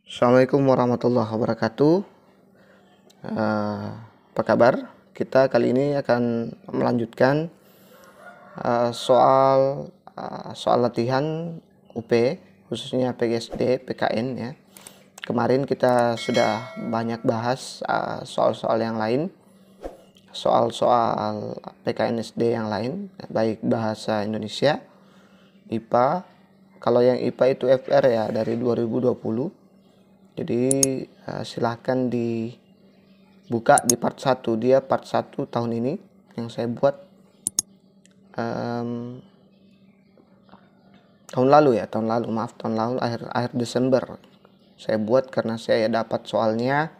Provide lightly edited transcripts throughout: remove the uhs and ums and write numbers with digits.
Assalamualaikum warahmatullahi wabarakatuh. Apa kabar? Kita kali ini akan melanjutkan soal latihan UP, khususnya PGSD, PKN ya. Kemarin kita sudah banyak bahas soal-soal yang lain, soal-soal PKN SD yang lain, baik bahasa Indonesia, IPA. Kalau yang IPA itu FR ya dari 2020. Jadi silahkan dibuka di part 1. Dia part 1 tahun ini yang saya buat tahun lalu akhir Desember saya buat, karena saya dapat soalnya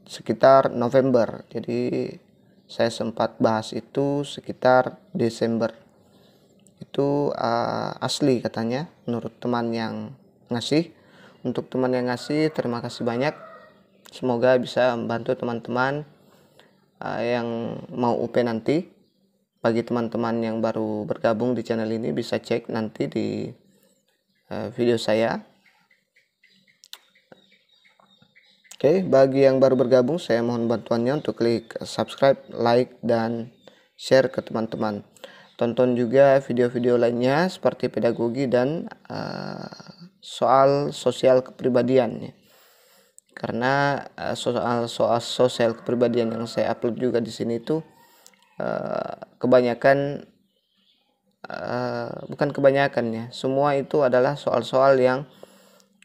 sekitar November. Jadi saya sempat bahas itu sekitar Desember. Itu asli katanya menurut teman yang ngasih. Untuk teman yang ngasih, terima kasih banyak. Semoga bisa membantu teman-teman yang mau UP nanti. Bagi teman-teman yang baru bergabung di channel ini, bisa cek nanti di video saya. Oke, bagi yang baru bergabung, saya mohon bantuannya untuk klik subscribe, like, dan share ke teman-teman. Tonton juga video-video lainnya seperti pedagogi dan soal sosial kepribadian ya. Karena soal sosial kepribadian yang saya upload juga di sini itu bukan kebanyakan ya, semua itu adalah soal-soal yang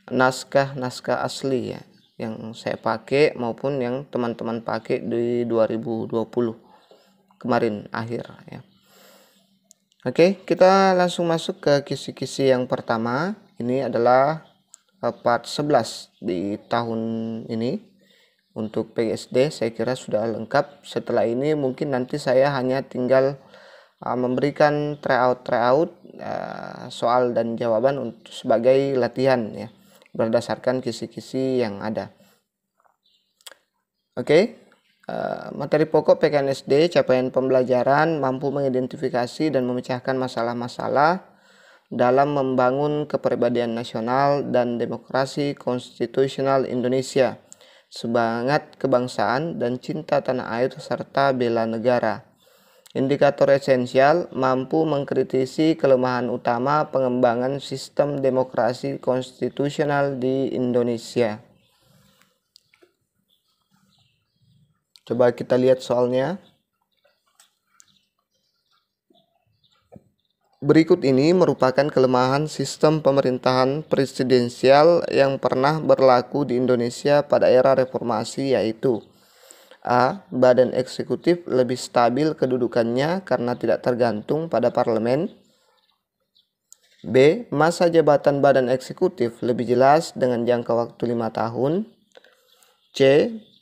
naskah asli ya, yang saya pakai maupun yang teman-teman pakai di 2020 kemarin akhir ya. Oke, kita langsung masuk ke kisi-kisi yang pertama. Ini adalah part 11 di tahun ini. Untuk PGSD saya kira sudah lengkap. Setelah ini mungkin nanti saya hanya tinggal memberikan tryout soal dan jawaban untuk sebagai latihan ya, berdasarkan kisi-kisi yang ada. Oke. Materi pokok PKN SD, capaian pembelajaran, mampu mengidentifikasi dan memecahkan masalah-masalah dalam membangun kepribadian nasional dan demokrasi konstitusional Indonesia, semangat kebangsaan dan cinta tanah air serta bela negara. Indikator esensial, mampu mengkritisi kelemahan utama pengembangan sistem demokrasi konstitusional di Indonesia. Coba kita lihat soalnya. Berikut ini merupakan kelemahan sistem pemerintahan presidensial yang pernah berlaku di Indonesia pada era reformasi, yaitu A. Badan eksekutif lebih stabil kedudukannya karena tidak tergantung pada parlemen. B. Masa jabatan badan eksekutif lebih jelas dengan jangka waktu 5 tahun. C.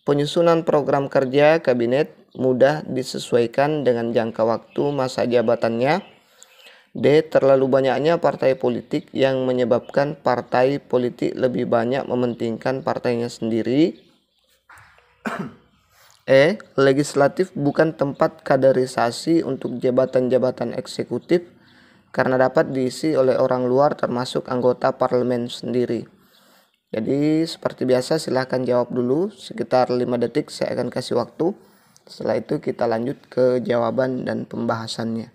Penyusunan program kerja kabinet mudah disesuaikan dengan jangka waktu masa jabatannya. D. Terlalu banyaknya partai politik yang menyebabkan partai politik lebih banyak mementingkan partainya sendiri. E. Legislatif bukan tempat kaderisasi untuk jabatan-jabatan eksekutif karena dapat diisi oleh orang luar termasuk anggota parlemen sendiri. Jadi seperti biasa silahkan jawab dulu, sekitar 5 detik saya akan kasih waktu. Setelah itu kita lanjut ke jawaban dan pembahasannya.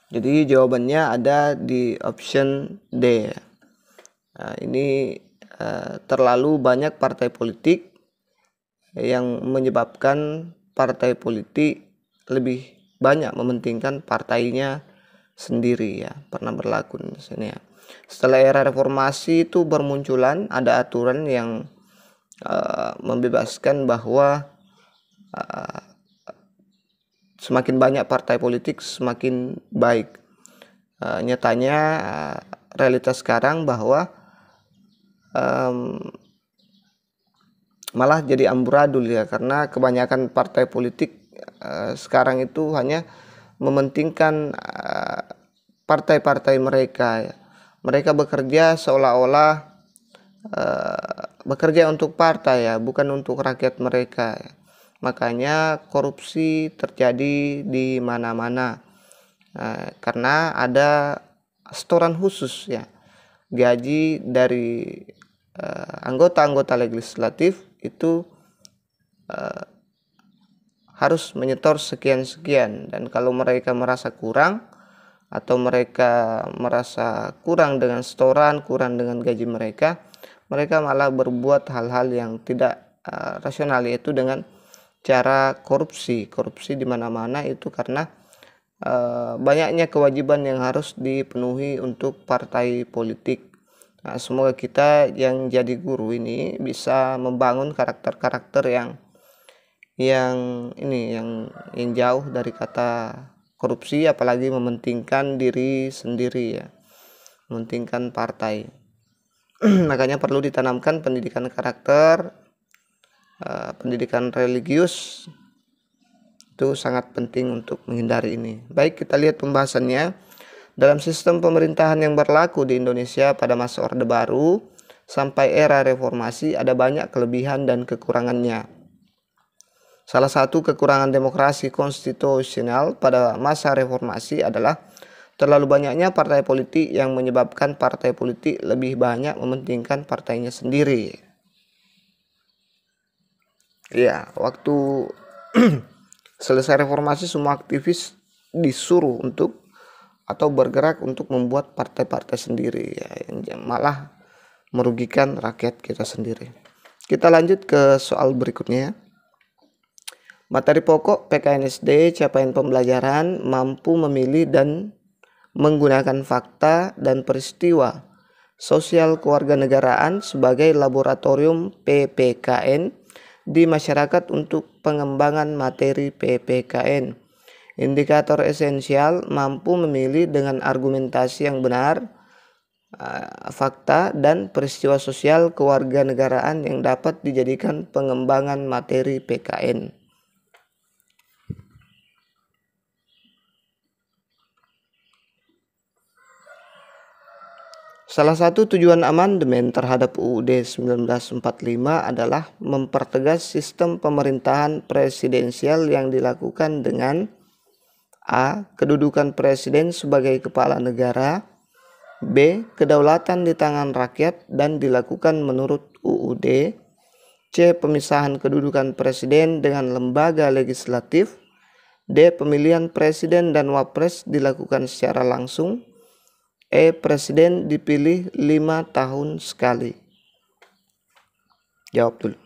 Jadi jawabannya ada di option D. Nah, ini terlalu banyak partai politik yang menyebabkan partai politik lebih banyak mementingkan partainya sendiri ya, pernah berlaku di sini ya. Setelah era reformasi itu bermunculan ada aturan yang membebaskan bahwa semakin banyak partai politik semakin baik. Nyatanya realitas sekarang bahwa malah jadi amburadul ya, karena kebanyakan partai politik sekarang itu hanya mementingkan partai-partai mereka ya. Mereka bekerja seolah-olah bekerja untuk partai ya, bukan untuk rakyat mereka ya. makanya korupsi terjadi di mana-mana. Karena ada setoran khusus ya, gaji dari anggota-anggota legislatif itu harus menyetor sekian-sekian, dan kalau mereka merasa kurang atau mereka merasa kurang dengan setoran, kurang dengan gaji mereka malah berbuat hal-hal yang tidak rasional, yaitu dengan cara korupsi di mana-mana. Itu karena banyaknya kewajiban yang harus dipenuhi untuk partai politik. Nah, semoga kita yang jadi guru ini bisa membangun karakter-karakter yang jauh dari kata korupsi, apalagi mementingkan diri sendiri ya, mementingkan partai. Makanya perlu ditanamkan pendidikan karakter, pendidikan religius, itu sangat penting untuk menghindari ini. Baik, kita lihat pembahasannya. Dalam sistem pemerintahan yang berlaku di Indonesia pada masa Orde Baru sampai era reformasi ada banyak kelebihan dan kekurangannya. Salah satu kekurangan demokrasi konstitusional pada masa reformasi adalah terlalu banyaknya partai politik yang menyebabkan partai politik lebih banyak mementingkan partainya sendiri. Ya, waktu selesai reformasi semua aktivis disuruh untuk atau bergerak untuk membuat partai-partai sendiri ya, yang malah merugikan rakyat kita sendiri. Kita lanjut ke soal berikutnya. Materi pokok PKN-SD capaian pembelajaran mampu memilih dan menggunakan fakta dan peristiwa sosial kewarganegaraan sebagai laboratorium PPKN di masyarakat untuk pengembangan materi PPKN. Indikator esensial mampu memilih dengan argumentasi yang benar fakta dan peristiwa sosial kewarganegaraan yang dapat dijadikan pengembangan materi PKN. Salah satu tujuan amandemen terhadap UUD 1945 adalah mempertegas sistem pemerintahan presidensial yang dilakukan dengan A. Kedudukan presiden sebagai kepala negara, B. Kedaulatan di tangan rakyat dan dilakukan menurut UUD, C. Pemisahan kedudukan presiden dengan lembaga legislatif, D. Pemilihan presiden dan wapres dilakukan secara langsung, E. Presiden dipilih 5 tahun sekali. Jawab dulu.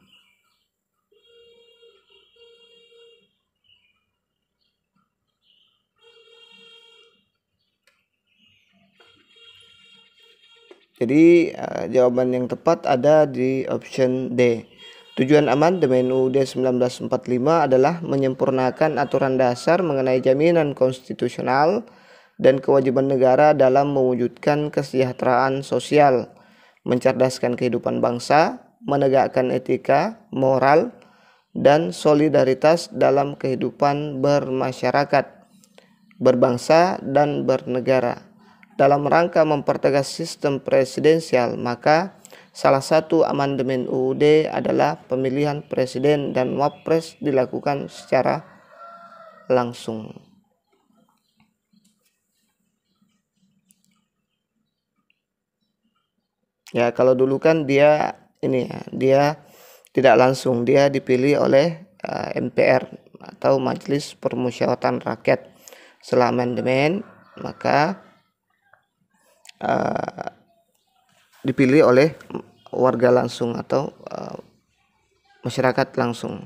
Jadi jawaban yang tepat ada di option D. Tujuan amandemen UUD 1945 adalah menyempurnakan aturan dasar mengenai jaminan konstitusional dan kewajiban negara dalam mewujudkan kesejahteraan sosial, mencerdaskan kehidupan bangsa, menegakkan etika, moral, dan solidaritas dalam kehidupan bermasyarakat, berbangsa, dan bernegara. Dalam rangka mempertegas sistem presidensial, maka salah satu amandemen UUD adalah pemilihan presiden dan wapres dilakukan secara langsung. Ya, kalau dulu kan dia tidak langsung, dia dipilih oleh MPR atau Majelis Permusyawaratan Rakyat. Setelah amandemen, maka dipilih oleh warga langsung atau masyarakat langsung.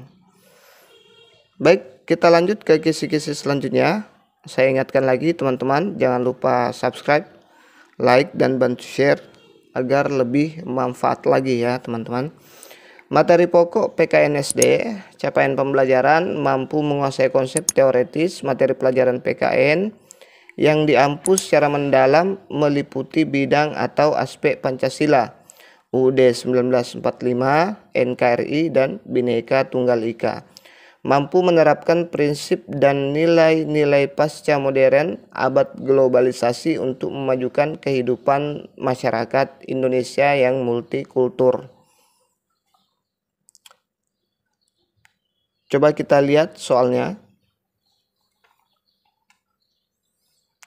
Baik, kita lanjut ke kisi-kisi selanjutnya. Saya ingatkan lagi teman-teman, jangan lupa subscribe, like, dan bantu share agar lebih manfaat lagi ya teman-teman. Materi pokok PKN-SD, capaian pembelajaran mampu menguasai konsep teoretis materi pelajaran PKN yang diampus secara mendalam meliputi bidang atau aspek Pancasila, UUD 1945, NKRI, dan Bhinneka Tunggal Ika. Mampu menerapkan prinsip dan nilai-nilai pasca modern abad globalisasi untuk memajukan kehidupan masyarakat Indonesia yang multikultur. Coba kita lihat soalnya.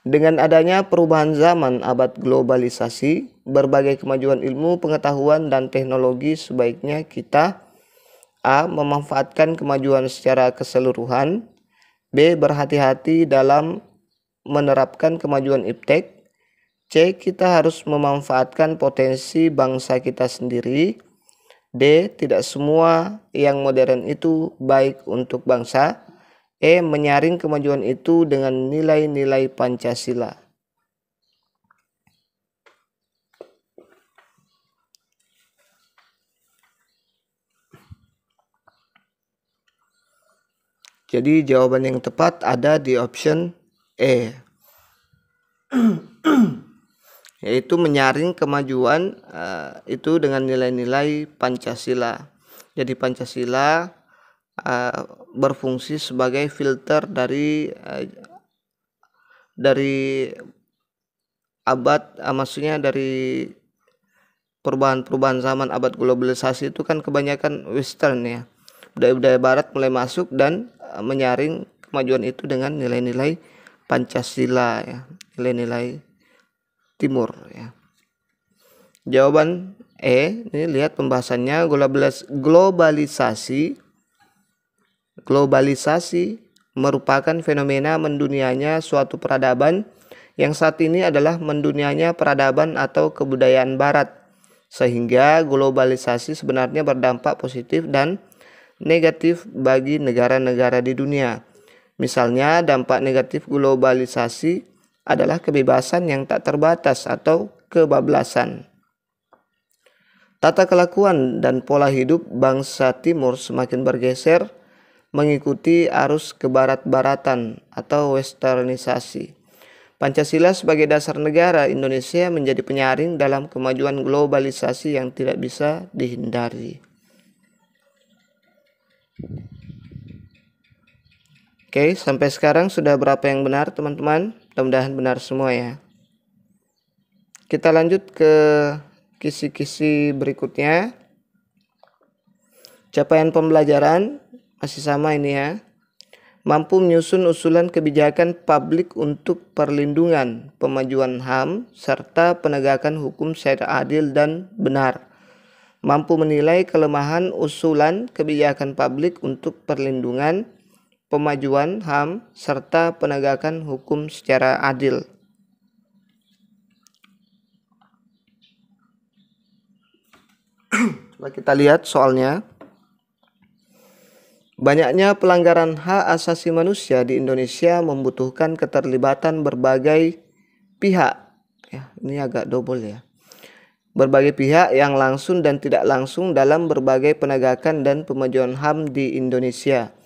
Dengan adanya perubahan zaman abad globalisasi, berbagai kemajuan ilmu, pengetahuan, dan teknologi sebaiknya kita A. Memanfaatkan kemajuan secara keseluruhan. B. Berhati-hati dalam menerapkan kemajuan iptek. C. Kita harus memanfaatkan potensi bangsa kita sendiri. D. Tidak semua yang modern itu baik untuk bangsa. E. Menyaring kemajuan itu dengan nilai-nilai Pancasila. Jadi jawaban yang tepat ada di option E. Yaitu menyaring kemajuan itu dengan nilai-nilai Pancasila. Jadi Pancasila berfungsi sebagai filter dari maksudnya dari perubahan zaman abad globalisasi itu kan kebanyakan western ya, budaya-budaya barat mulai masuk dan menyaring kemajuan itu dengan nilai-nilai Pancasila ya, nilai-nilai timur ya. Jawaban E, ini lihat pembahasannya. Globalisasi merupakan fenomena mendunianya suatu peradaban yang saat ini adalah mendunianya peradaban atau kebudayaan barat, sehingga globalisasi sebenarnya berdampak positif dan negatif bagi negara-negara di dunia. Misalnya, dampak negatif globalisasi adalah kebebasan yang tak terbatas atau kebablasan. Tata kelakuan dan pola hidup bangsa timur semakin bergeser mengikuti arus kebarat-baratan atau westernisasi. Pancasila sebagai dasar negara Indonesia menjadi penyaring dalam kemajuan globalisasi yang tidak bisa dihindari. Oke, sampai sekarang sudah berapa yang benar teman-teman? Mudah-mudahan benar semua ya. Kita lanjut ke kisi-kisi berikutnya. Capaian pembelajaran masih sama ini ya. Mampu menyusun usulan kebijakan publik untuk perlindungan, pemajuan HAM, serta penegakan hukum secara adil dan benar. Mampu menilai kelemahan usulan kebijakan publik untuk perlindungan, pemajuan HAM, serta penegakan hukum secara adil. Coba kita lihat soalnya. Banyaknya pelanggaran hak asasi manusia di Indonesia membutuhkan keterlibatan berbagai pihak. Ya, ini agak double ya. Berbagai pihak yang langsung dan tidak langsung dalam berbagai penegakan dan pemajuan HAM di Indonesia.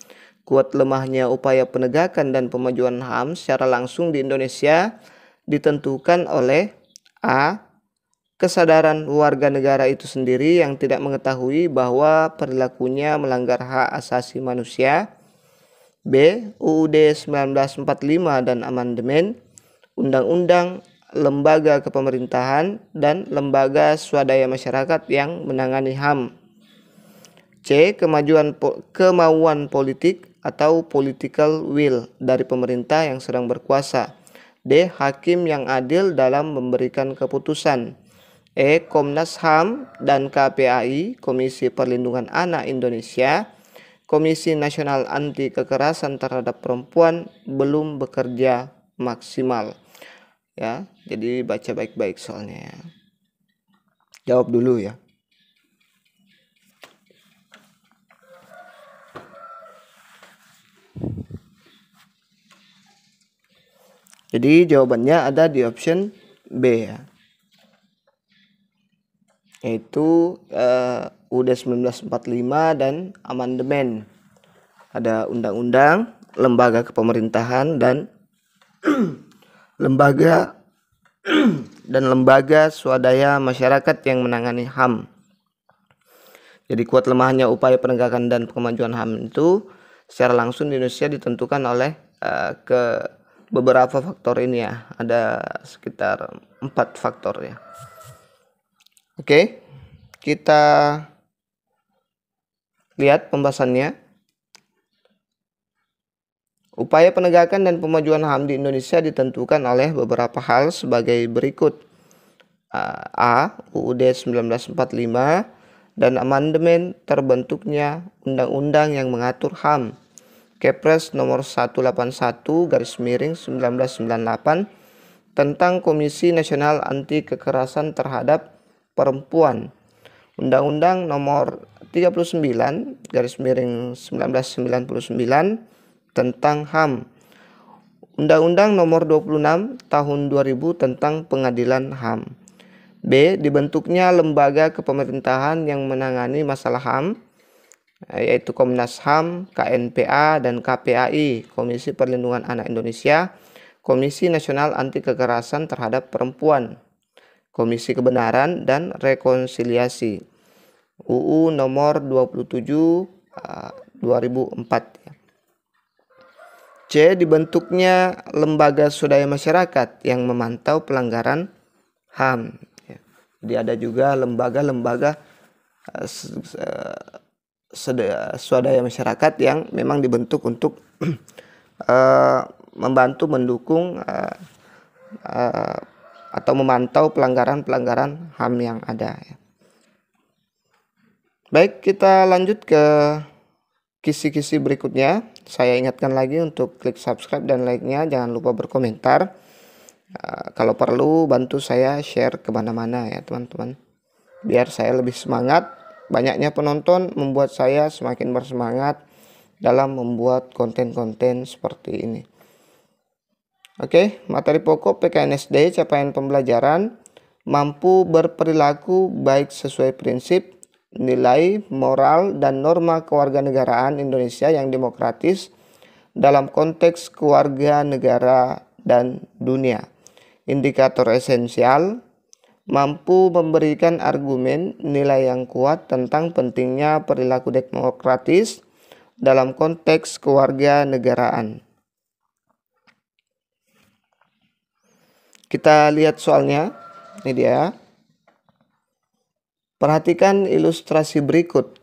Kuat lemahnya upaya penegakan dan pemajuan HAM secara langsung di Indonesia ditentukan oleh A. Kesadaran warga negara itu sendiri yang tidak mengetahui bahwa perilakunya melanggar hak asasi manusia. B. UUD 1945 dan amandemen, Undang-Undang Lembaga Kepemerintahan dan Lembaga Swadaya Masyarakat yang menangani HAM. C. Kemauan politik atau political will dari pemerintah yang sedang berkuasa. D. Hakim yang adil dalam memberikan keputusan. E. Komnas HAM dan KPAI, Komisi Perlindungan Anak Indonesia, Komisi Nasional Anti Kekerasan Terhadap Perempuan belum bekerja maksimal. Ya, jadi baca baik-baik soalnya ya. Jawab dulu ya. Jadi jawabannya ada di option B ya. Yaitu UUD 1945 dan amandemen. Ada undang-undang, lembaga kepemerintahan dan lembaga swadaya masyarakat yang menangani HAM. Jadi kuat lemahnya upaya penegakan dan kemajuan HAM itu secara langsung di Indonesia ditentukan oleh beberapa faktor ini ya. Ada sekitar 4 faktor ya. Oke, kita lihat pembahasannya. Upaya penegakan dan pemajuan HAM di Indonesia ditentukan oleh beberapa hal sebagai berikut. A. UUD 1945 dan amandemen terbentuknya undang-undang yang mengatur HAM. Kepres nomor 181/1998 tentang Komisi Nasional Anti Kekerasan Terhadap Perempuan. Undang-Undang nomor 39/1999 tentang HAM. Undang-Undang nomor 26 tahun 2000 tentang Pengadilan HAM. B. Dibentuknya lembaga kepemerintahan yang menangani masalah HAM, yaitu Komnas HAM, KNPA, dan KPAI, Komisi Perlindungan Anak Indonesia, Komisi Nasional Anti Kekerasan Terhadap Perempuan, Komisi Kebenaran dan Rekonsiliasi, UU nomor 27 2004. C. Dibentuknya lembaga swadaya masyarakat yang memantau pelanggaran HAM. Jadi ada juga lembaga-lembaga swadaya masyarakat yang memang dibentuk untuk membantu mendukung atau memantau pelanggaran-pelanggaran HAM yang ada. Baik, kita lanjut ke kisi-kisi berikutnya. Saya ingatkan lagi untuk klik subscribe dan like-nya. Jangan lupa berkomentar. Kalau perlu bantu saya share kemana-mana ya teman-teman, biar saya lebih semangat. Banyaknya penonton membuat saya semakin bersemangat dalam membuat konten-konten seperti ini. Oke, materi pokok PKNSD, capaian pembelajaran, mampu berperilaku baik sesuai prinsip, nilai, moral, dan norma kewarganegaraan Indonesia yang demokratis dalam konteks keluarga, negara, dan dunia. Indikator esensial, mampu memberikan argumen nilai yang kuat tentang pentingnya perilaku demokratis dalam konteks kewarganegaraan. Kita lihat soalnya, ini dia. Perhatikan ilustrasi berikut.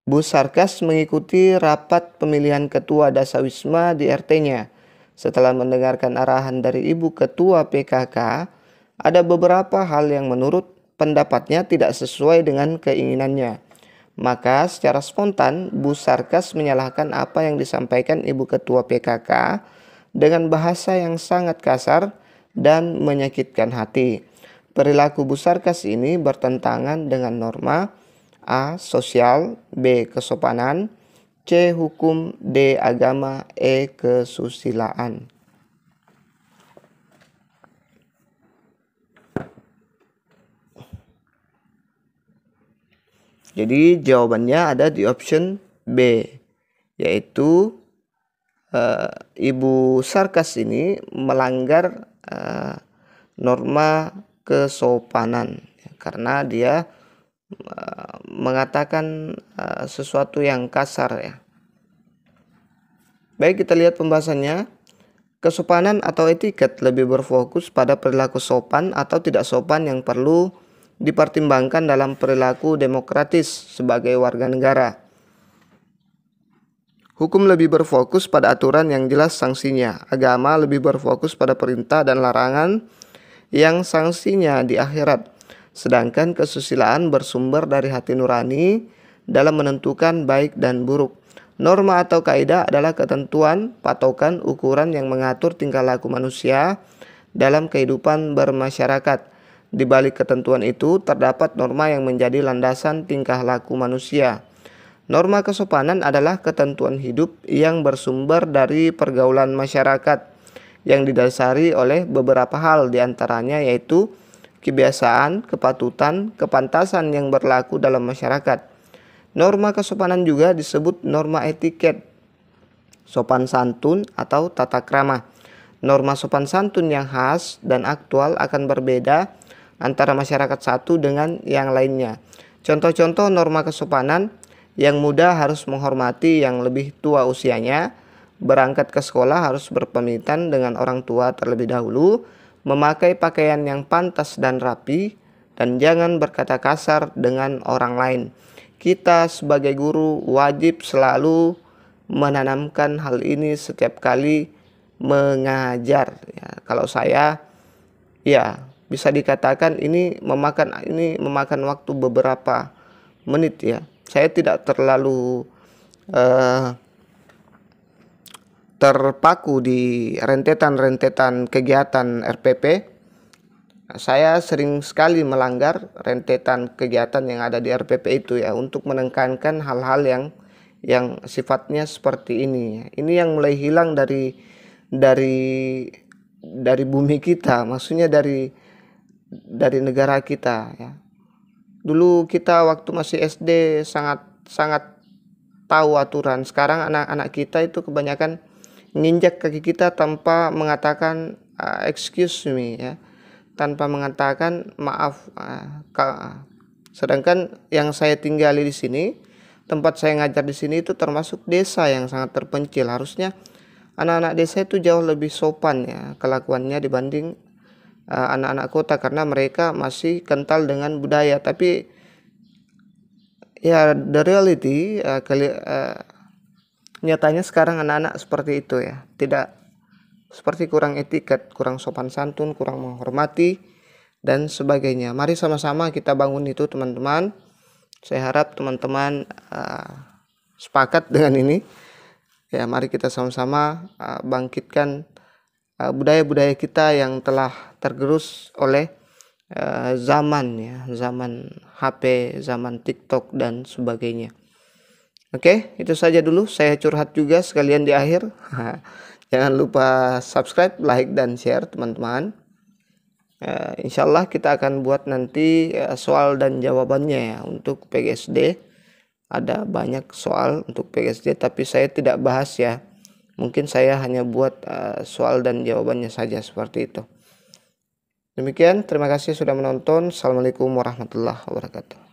Bu Sarkas mengikuti rapat pemilihan ketua Dasawisma di RT-nya. Setelah mendengarkan arahan dari Ibu Ketua PKK, ada beberapa hal yang menurut pendapatnya tidak sesuai dengan keinginannya. Maka secara spontan Bu Sarkas menyalahkan apa yang disampaikan Ibu Ketua PKK dengan bahasa yang sangat kasar dan menyakitkan hati. Perilaku Bu Sarkas ini bertentangan dengan norma A. Sosial, B. Kesopanan, C. Hukum, D. Agama, E. Kesusilaan. Jadi jawabannya ada di option B, yaitu Ibu Sarkas ini melanggar norma kesopanan karena dia mengatakan sesuatu yang kasar ya. Baik, kita lihat pembahasannya. Kesopanan atau etiket lebih berfokus pada perilaku sopan atau tidak sopan yang perlu dipertimbangkan dalam perilaku demokratis sebagai warga negara. Hukum lebih berfokus pada aturan yang jelas sanksinya. Agama lebih berfokus pada perintah dan larangan yang sanksinya di akhirat. Sedangkan kesusilaan bersumber dari hati nurani dalam menentukan baik dan buruk. Norma atau kaidah adalah ketentuan, patokan, ukuran yang mengatur tingkah laku manusia dalam kehidupan bermasyarakat. Di balik ketentuan itu terdapat norma yang menjadi landasan tingkah laku manusia. Norma kesopanan adalah ketentuan hidup yang bersumber dari pergaulan masyarakat yang didasari oleh beberapa hal, diantaranya yaitu kebiasaan, kepatutan, kepantasan yang berlaku dalam masyarakat. Norma kesopanan juga disebut norma etiket, sopan santun atau tata krama. Norma sopan santun yang khas dan aktual akan berbeda antara masyarakat satu dengan yang lainnya. Contoh-contoh norma kesopanan: yang muda harus menghormati yang lebih tua usianya, berangkat ke sekolah harus berpamitan dengan orang tua terlebih dahulu, memakai pakaian yang pantas dan rapi, dan jangan berkata kasar dengan orang lain. Kita sebagai guru wajib selalu menanamkan hal ini setiap kali mengajar ya. Kalau saya ya bisa dikatakan ini memakan waktu beberapa menit ya. Saya tidak terlalu terpaku di rentetan-rentetan kegiatan RPP. Saya sering sekali melanggar rentetan kegiatan yang ada di RPP itu ya, untuk menekankan hal-hal yang sifatnya seperti ini. Ini yang mulai hilang dari bumi kita, maksudnya dari negara kita ya. Dulu kita waktu masih SD sangat tahu aturan. Sekarang anak-anak kita itu kebanyakan nginjak kaki kita tanpa mengatakan excuse me ya, tanpa mengatakan maaf. Sedangkan yang saya tinggali di sini, tempat saya ngajar di sini itu termasuk desa yang sangat terpencil. Harusnya anak-anak desa itu jauh lebih sopan ya kelakuannya dibanding anak-anak kota, karena mereka masih kental dengan budaya. Tapi ya the reality nyatanya sekarang anak-anak seperti itu ya, tidak seperti kurang etiket, kurang sopan santun, kurang menghormati dan sebagainya. Mari sama-sama kita bangun itu teman-teman. Saya harap teman-teman sepakat dengan ini ya. Mari kita sama-sama bangkitkan budaya-budaya kita yang telah tergerus oleh zaman ya, zaman HP, zaman TikTok dan sebagainya. Oke, itu saja dulu saya curhat juga sekalian di akhir. Jangan lupa subscribe, like, dan share teman-teman. Insya Allah kita akan buat nanti soal dan jawabannya ya untuk PGSD. Ada banyak soal untuk PGSD tapi saya tidak bahas ya. Mungkin saya hanya buat soal dan jawabannya saja seperti itu. Demikian, terima kasih sudah menonton. Assalamualaikum warahmatullahi wabarakatuh.